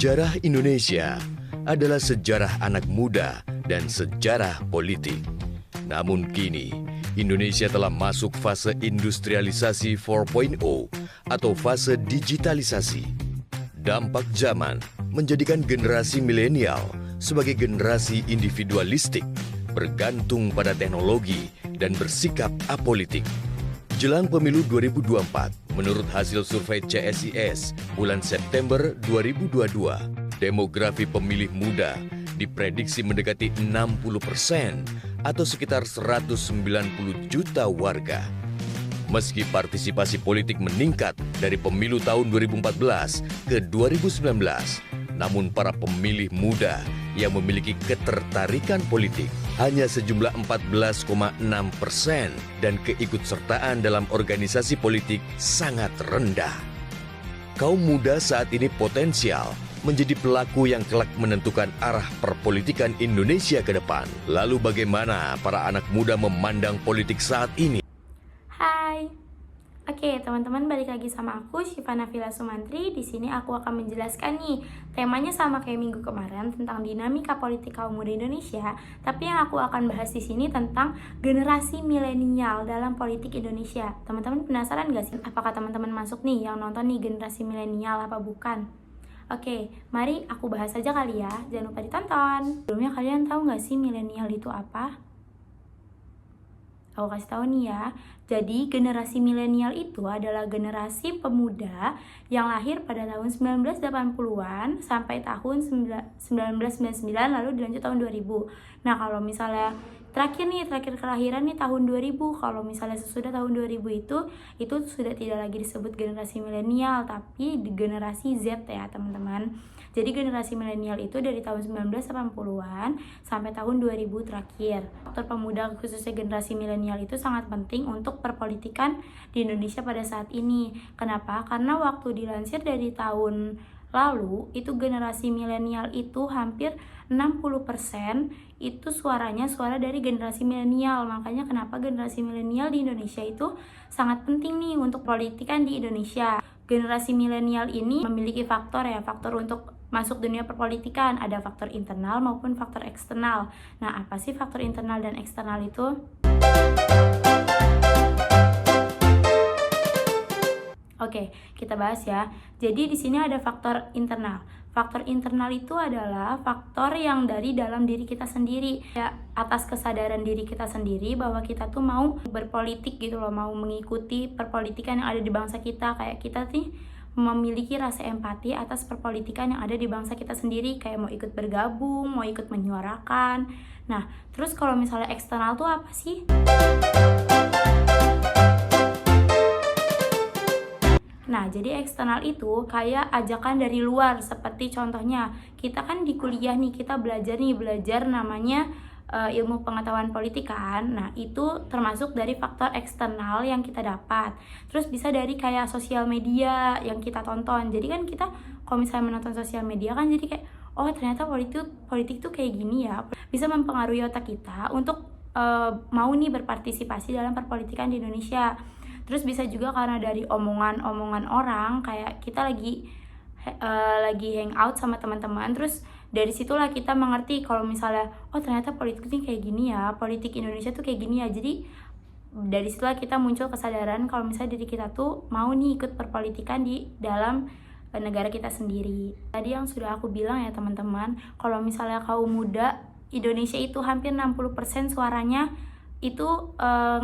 Sejarah Indonesia adalah sejarah anak muda dan sejarah politik. Namun kini, Indonesia telah masuk fase industrialisasi 4.0 atau fase digitalisasi. Dampak zaman menjadikan generasi milenial sebagai generasi individualistik, bergantung pada teknologi dan bersikap apolitik. Jelang pemilu 2024, menurut hasil survei CSIS bulan September 2022, demografi pemilih muda diprediksi mendekati 60% atau sekitar 190 juta warga. Meski partisipasi politik meningkat dari pemilu tahun 2014 ke 2019, namun para pemilih muda yang memiliki ketertarikan politik hanya sejumlah 14,6% dan keikutsertaan dalam organisasi politik sangat rendah. Kaum muda saat ini potensial menjadi pelaku yang kelak menentukan arah perpolitikan Indonesia ke depan. Lalu bagaimana para anak muda memandang politik saat ini? Hai. Oke, teman-teman, balik lagi sama aku Syifa Nafila Sumantri. Di sini aku akan menjelaskan nih, temanya sama kayak minggu kemarin tentang dinamika politik kaum muda Indonesia, tapi yang aku akan bahas di sini tentang generasi milenial dalam politik Indonesia. Teman-teman penasaran gak sih apakah teman-teman masuk nih yang nonton nih generasi milenial apa bukan? Oke, mari aku bahas aja kali ya. Jangan lupa ditonton. Sebelumnya kalian tahu gak sih milenial itu apa? Aku kasih tahu nih ya. Jadi generasi milenial itu adalah generasi pemuda yang lahir pada tahun 1980-an sampai tahun 1999 lalu dilanjut tahun 2000. Nah, kalau misalnya terakhir kelahiran nih tahun 2000. Kalau misalnya sesudah tahun 2000 itu sudah tidak lagi disebut generasi milenial tapi generasi Z ya, teman-teman. Jadi generasi milenial itu dari tahun 1980-an sampai tahun 2000 terakhir. Faktor pemuda khususnya generasi milenial itu sangat penting untuk perpolitikan di Indonesia pada saat ini. Kenapa? Karena waktu dilansir dari tahun lalu, itu generasi milenial itu hampir 60% itu suaranya suara dari generasi milenial. Makanya kenapa generasi milenial di Indonesia itu sangat penting nih untuk politikan di Indonesia. Generasi milenial ini memiliki faktor untuk masuk dunia perpolitikan. Ada faktor internal maupun faktor eksternal. Nah, apa sih faktor internal dan eksternal itu? Oke, kita bahas ya. Jadi di sini ada faktor internal. Faktor internal itu adalah faktor yang dari dalam diri kita sendiri, ya, atas kesadaran diri kita sendiri bahwa kita tuh mau berpolitik gitu loh, mau mengikuti perpolitikan yang ada di bangsa kita. Kayak kita sih memiliki rasa empati atas perpolitikan yang ada di bangsa kita sendiri, kayak mau ikut bergabung, mau ikut menyuarakan. Nah, terus kalau misalnya eksternal tuh apa sih? Nah, jadi eksternal itu kayak ajakan dari luar, seperti contohnya kita kan di kuliah nih, kita belajar namanya ilmu pengetahuan politik kan. Nah, itu termasuk dari faktor eksternal yang kita dapat. Terus bisa dari kayak sosial media yang kita tonton. Jadi kan kita kalau misalnya menonton sosial media kan jadi kayak, oh ternyata politik tuh kayak gini ya. Bisa mempengaruhi otak kita untuk mau nih berpartisipasi dalam perpolitikan di Indonesia. Terus bisa juga karena dari omongan orang, kayak kita lagi hangout sama teman-teman, terus dari situlah kita mengerti kalau misalnya, oh ternyata politik ini kayak gini ya, politik Indonesia tuh kayak gini ya. Jadi dari situlah kita muncul kesadaran kalau misalnya diri kita tuh mau nih ikut perpolitikan di dalam negara kita sendiri. Tadi yang sudah aku bilang ya teman-teman, kalau misalnya kaum muda Indonesia itu hampir 60% suaranya itu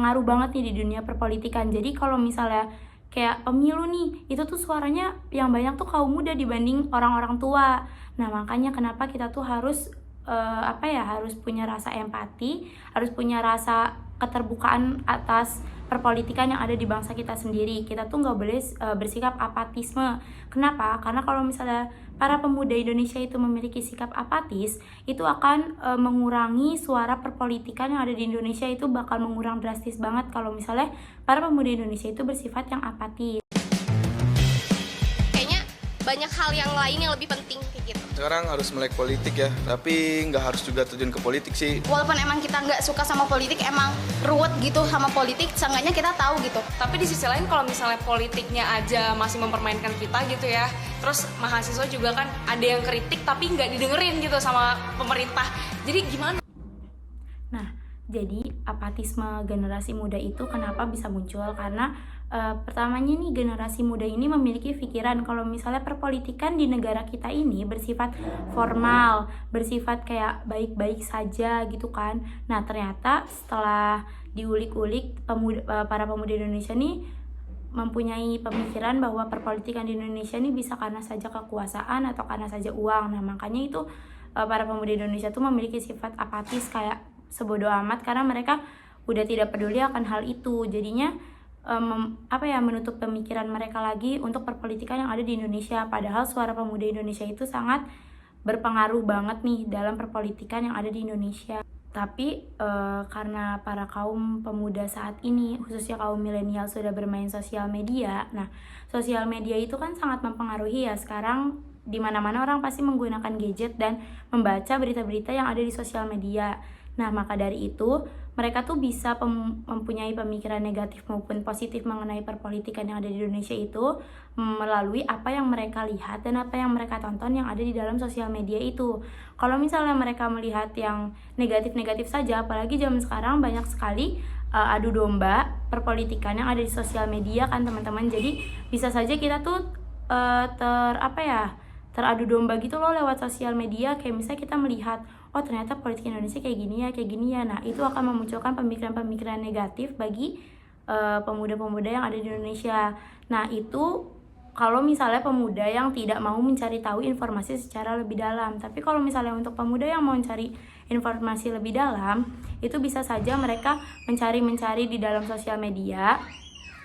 ngaruh banget nih di dunia perpolitikan. Jadi kalau misalnya kayak pemilu nih, itu tuh suaranya yang banyak tuh kaum muda dibanding orang-orang tua. Nah, makanya kenapa kita tuh harus harus punya rasa empati, harus punya rasa keterbukaan atas perpolitikan yang ada di bangsa kita sendiri. Kita tuh nggak boleh bersikap apatisme. Kenapa? Karena kalau misalnya para pemuda Indonesia itu memiliki sikap apatis, itu akan mengurangi suara perpolitikan yang ada di Indonesia. Itu bakal mengurang drastis banget kalau misalnya para pemuda Indonesia itu bersifat yang apatis. Kayaknya banyak hal yang lain yang lebih penting kayak gitu. Sekarang harus melek politik ya, tapi nggak harus juga terjun ke politik sih. Walaupun emang kita nggak suka sama politik, emang ruwet gitu sama politik, seenggaknya kita tahu gitu. Tapi di sisi lain kalau misalnya politiknya aja masih mempermainkan kita gitu ya, terus mahasiswa juga kan ada yang kritik tapi nggak didengerin gitu sama pemerintah. Jadi gimana? Nah, jadi apatisme generasi muda itu kenapa bisa muncul? Karena pertamanya nih generasi muda ini memiliki pikiran kalau misalnya perpolitikan di negara kita ini bersifat formal, bersifat kayak baik-baik saja gitu kan. Nah, ternyata setelah diulik-ulik para pemuda Indonesia nih mempunyai pemikiran bahwa perpolitikan di Indonesia ini bisa karena saja kekuasaan atau karena saja uang. Nah, makanya itu para pemuda Indonesia tuh memiliki sifat apatis, kayak sebodoh amat, karena mereka udah tidak peduli akan hal itu. Jadinya menutup pemikiran mereka lagi untuk perpolitikan yang ada di Indonesia. Padahal suara pemuda Indonesia itu sangat berpengaruh banget nih dalam perpolitikan yang ada di Indonesia. Tapi karena para kaum pemuda saat ini, khususnya kaum milenial, sudah bermain sosial media. Nah, sosial media itu kan sangat mempengaruhi ya. Sekarang di mana-mana orang pasti menggunakan gadget dan membaca berita-berita yang ada di sosial media. Nah, maka dari itu mereka tuh bisa mempunyai pemikiran negatif maupun positif mengenai perpolitikan yang ada di Indonesia itu melalui apa yang mereka lihat dan apa yang mereka tonton yang ada di dalam sosial media itu. Kalau misalnya mereka melihat yang negatif-negatif saja, apalagi zaman sekarang banyak sekali adu domba perpolitikan yang ada di sosial media kan teman-teman. Jadi bisa saja kita tuh teradu domba gitu loh lewat sosial media. Kayak misalnya kita melihat, oh ternyata politik Indonesia kayak gini ya. Nah, itu akan memunculkan pemikiran-pemikiran negatif bagi pemuda-pemuda yang ada di Indonesia. Nah, itu kalau misalnya pemuda yang tidak mau mencari tahu informasi secara lebih dalam. Tapi kalau misalnya untuk pemuda yang mau mencari informasi lebih dalam, itu bisa saja mereka mencari di dalam sosial media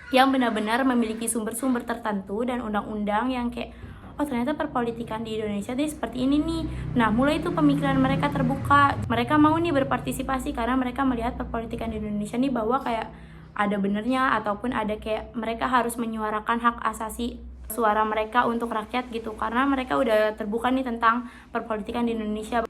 yang benar-benar memiliki sumber-sumber tertentu dan undang-undang yang kayak, oh ternyata perpolitikan di Indonesia tuh seperti ini nih. Nah, mulai itu pemikiran mereka terbuka. Mereka mau nih berpartisipasi karena mereka melihat perpolitikan di Indonesia nih bahwa kayak ada benernya, ataupun ada kayak mereka harus menyuarakan hak asasi suara mereka untuk rakyat gitu. Karena mereka udah terbuka nih tentang perpolitikan di Indonesia.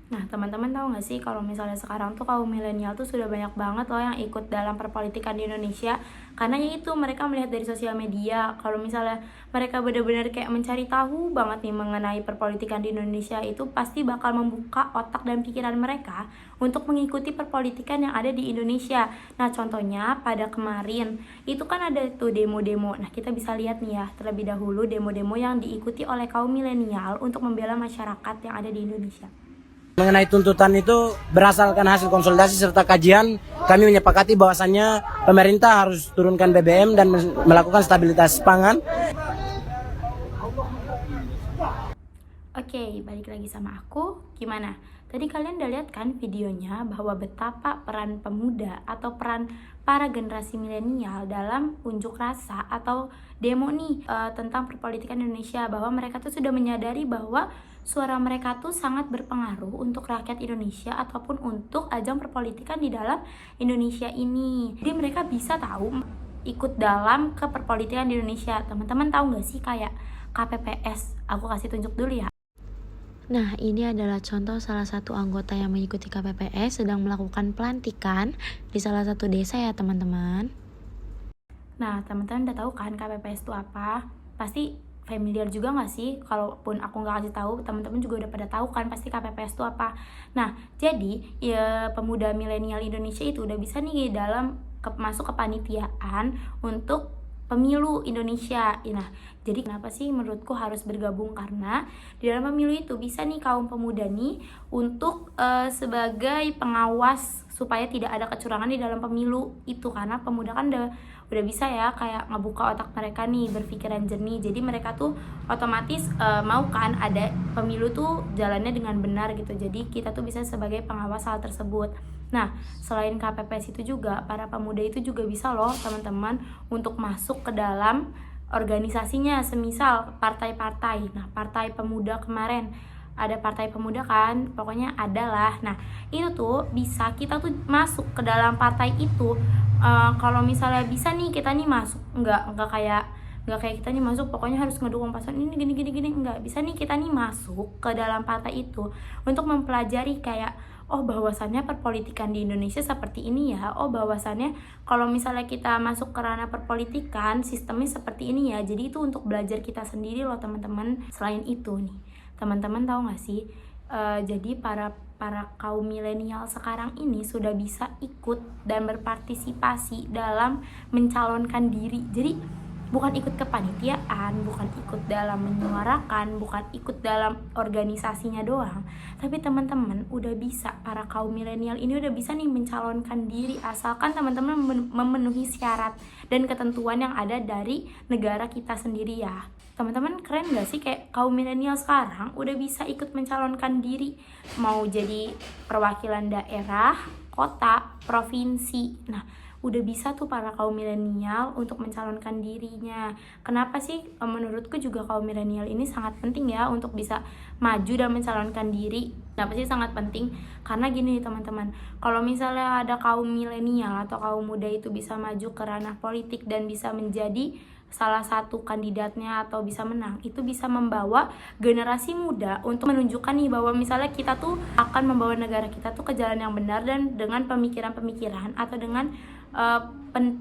Nah, teman-teman tahu nggak sih kalau misalnya sekarang tuh kaum milenial tuh sudah banyak banget loh yang ikut dalam perpolitikan di Indonesia. Karena ya itu, mereka melihat dari sosial media. Kalau misalnya mereka benar-benar kayak mencari tahu banget nih mengenai perpolitikan di Indonesia, itu pasti bakal membuka otak dan pikiran mereka untuk mengikuti perpolitikan yang ada di Indonesia. Nah, contohnya pada kemarin itu kan ada tuh demo-demo. Nah, kita bisa lihat nih ya terlebih dahulu demo-demo yang diikuti oleh kaum milenial untuk membela masyarakat yang ada di Indonesia. Mengenai tuntutan itu berdasarkan hasil konsultasi serta kajian, kami menyepakati bahwasannya pemerintah harus turunkan BBM dan melakukan stabilitas pangan. Oke, balik lagi sama aku. Gimana? Tadi kalian udah lihat kan videonya bahwa betapa peran pemuda atau peran para generasi milenial dalam unjuk rasa atau demo nih tentang perpolitikan Indonesia, bahwa mereka tuh sudah menyadari bahwa suara mereka tuh sangat berpengaruh untuk rakyat Indonesia ataupun untuk ajang perpolitikan di dalam Indonesia ini. Jadi mereka bisa tahu ikut dalam ke perpolitikan di Indonesia. Teman-teman tahu nggak sih kayak KPPS? Aku kasih tunjuk dulu ya. Nah, ini adalah contoh salah satu anggota yang mengikuti KPPS sedang melakukan pelantikan di salah satu desa ya teman-teman. Nah, teman-teman udah tahu kan KPPS itu apa? Pasti familiar juga nggak sih? Kalaupun aku nggak kasih tahu, teman-teman juga udah pada tahu kan pasti KPPS itu apa. Nah, jadi ya pemuda milenial Indonesia itu udah bisa nih masuk ke panitiaan untuk pemilu Indonesia. Nah, jadi kenapa sih menurutku harus bergabung? Karena di dalam pemilu itu bisa nih kaum pemuda nih untuk sebagai pengawas supaya tidak ada kecurangan di dalam pemilu itu. Karena pemuda kan udah bisa ya kayak ngebuka otak mereka nih, berpikiran jernih. Jadi mereka tuh otomatis mau kan ada pemilu tuh jalannya dengan benar gitu. Jadi kita tuh bisa sebagai pengawas hal tersebut. Nah, selain KPPS itu juga para pemuda itu juga bisa loh teman-teman untuk masuk ke dalam organisasinya, semisal partai-partai. Nah, partai pemuda kemarin ada partai pemuda kan, pokoknya adalah. Nah, itu tuh bisa kita tuh masuk ke dalam partai itu. Kalau misalnya bisa nih kita nih masuk, nggak kayak Nggak kayak kita nih masuk pokoknya harus ngedukung paslon ini gini. Nggak bisa nih kita nih masuk ke dalam partai itu untuk mempelajari kayak bahwasannya perpolitikan di Indonesia seperti ini ya. Bahwasannya kalau misalnya kita masuk ke ranah perpolitikan sistemnya seperti ini ya. Jadi itu untuk belajar kita sendiri loh teman-teman. Selain itu nih, teman-teman tahu nggak sih? Jadi para kaum milenial sekarang ini sudah bisa ikut dan berpartisipasi dalam mencalonkan diri. Jadi bukan ikut kepanitiaan, bukan ikut dalam menyuarakan, bukan ikut dalam organisasinya doang, tapi teman-teman udah bisa, para kaum milenial ini udah bisa nih mencalonkan diri asalkan teman-teman memenuhi syarat dan ketentuan yang ada dari negara kita sendiri ya. Teman-teman keren gak sih kayak kaum milenial sekarang udah bisa ikut mencalonkan diri, mau jadi perwakilan daerah, kota, provinsi. Nah, udah bisa tuh para kaum milenial untuk mencalonkan dirinya. Kenapa sih? Menurutku juga kaum milenial ini sangat penting ya untuk bisa maju dan mencalonkan diri. Kenapa sih sangat penting? Karena gini nih teman-teman, kalau misalnya ada kaum milenial atau kaum muda itu bisa maju ke ranah politik dan bisa menjadi salah satu kandidatnya atau bisa menang, itu bisa membawa generasi muda untuk menunjukkan nih bahwa misalnya kita tuh akan membawa negara kita tuh ke jalan yang benar dan dengan pemikiran-pemikiran atau dengan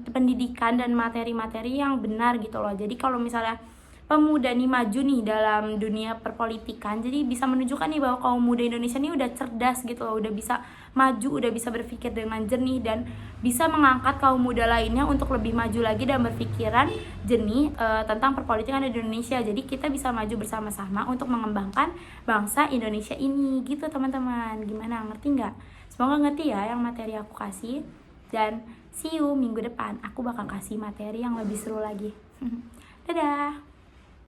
pendidikan dan materi-materi yang benar gitu loh. Jadi kalau misalnya pemuda nih maju nih dalam dunia perpolitikan, jadi bisa menunjukkan nih bahwa kaum muda Indonesia nih udah cerdas gitu loh, udah bisa maju, udah bisa berpikir dengan jernih dan bisa mengangkat kaum muda lainnya untuk lebih maju lagi dan berpikiran jernih tentang perpolitikan di Indonesia. Jadi kita bisa maju bersama-sama untuk mengembangkan bangsa Indonesia ini gitu teman-teman. Gimana, ngerti nggak? Semoga ngerti ya yang materi aku kasih, dan see you minggu depan aku bakal kasih materi yang lebih seru lagi. Dadah.